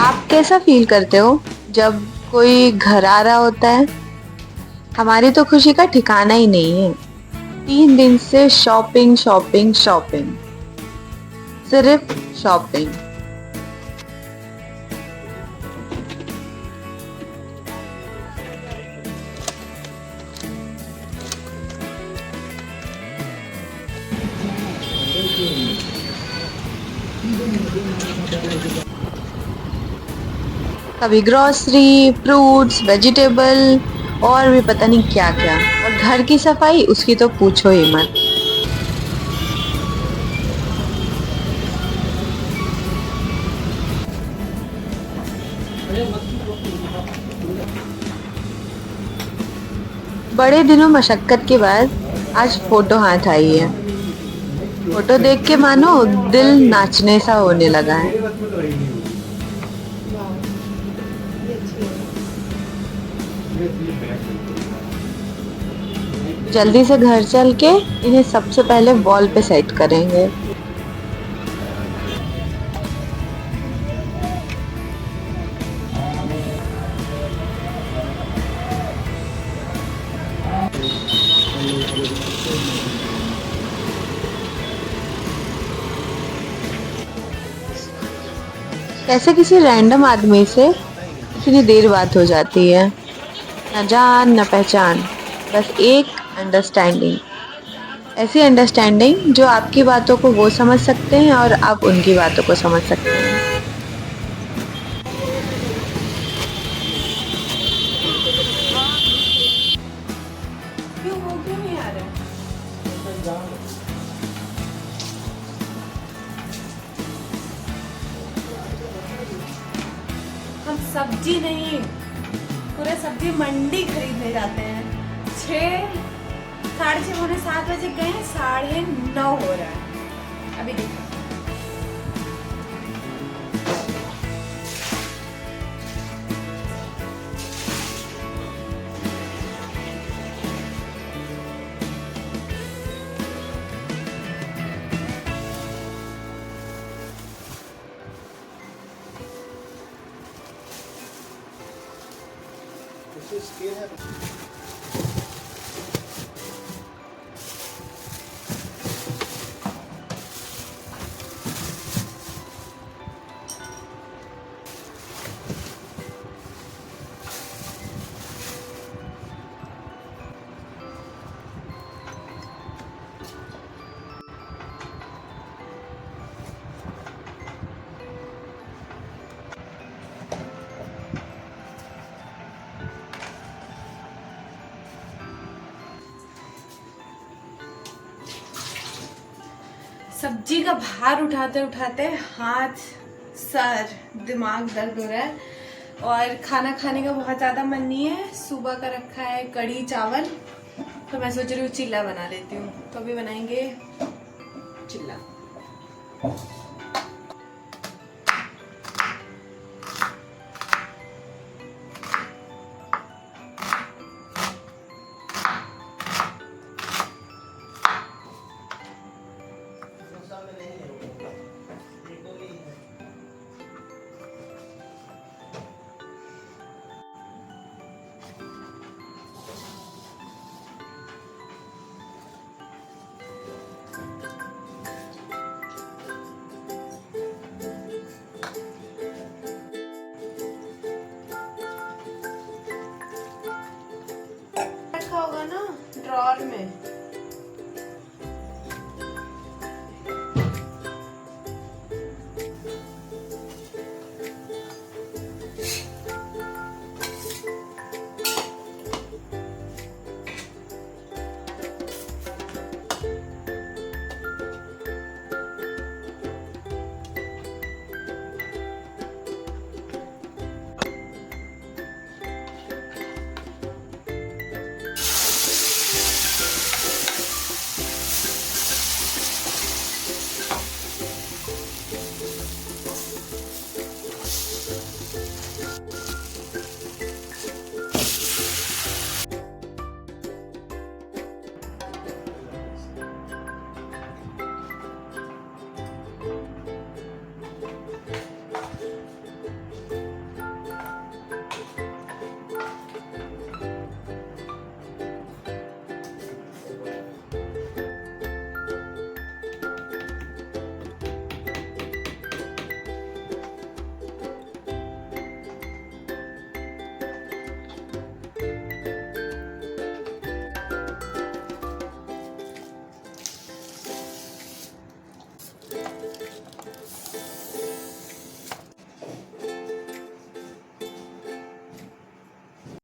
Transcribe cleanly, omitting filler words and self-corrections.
आप कैसा फील करते हो जब कोई घर आ रहा होता है? हमारी तो खुशी का ठिकाना ही नहीं है। 3 दिन से शॉपिंग शॉपिंग शॉपिंग, सिर्फ शॉपिंग। कभी ग्रोसरी, फ्रूट्स, वेजिटेबल और भी पता नहीं क्या क्या। और घर की सफाई उसकी तो पूछो ही मत। बड़े दिनों मशक्कत के बाद आज फोटो हाथ आई है। फोटो देख के मानो दिल नाचने सा होने लगा है। जल्दी से घर चल के इन्हें सबसे पहले वॉल पे सेट करेंगे। कैसे किसी रैंडम आदमी से इतनी देर बात हो जाती है। न जान न पहचान, बस एक अंडरस्टैंडिंग। ऐसी अंडरस्टैंडिंग जो आपकी बातों को वो समझ सकते हैं और आप उनकी बातों को समझ सकते हैं। क्यों वो क्यों नहीं आ रहा? हम सब्जी नहीं, पूरे सब्जी मंडी खरीदने जाते हैं। 6, 6:30 पौने 7 बजे गए, 9:30 हो रहा है अभी देखो। सब्जी का भार उठाते उठाते हाथ, सर, दिमाग दर्द हो रहा है और खाना खाने का बहुत ज़्यादा मन नहीं है। सुबह का रखा है कढ़ी चावल, तो मैं सोच रही हूँ चिल्ला बना लेती हूँ। तो अभी बनाएंगे चिल्ला। रखा होगा ना ड्रॉर में।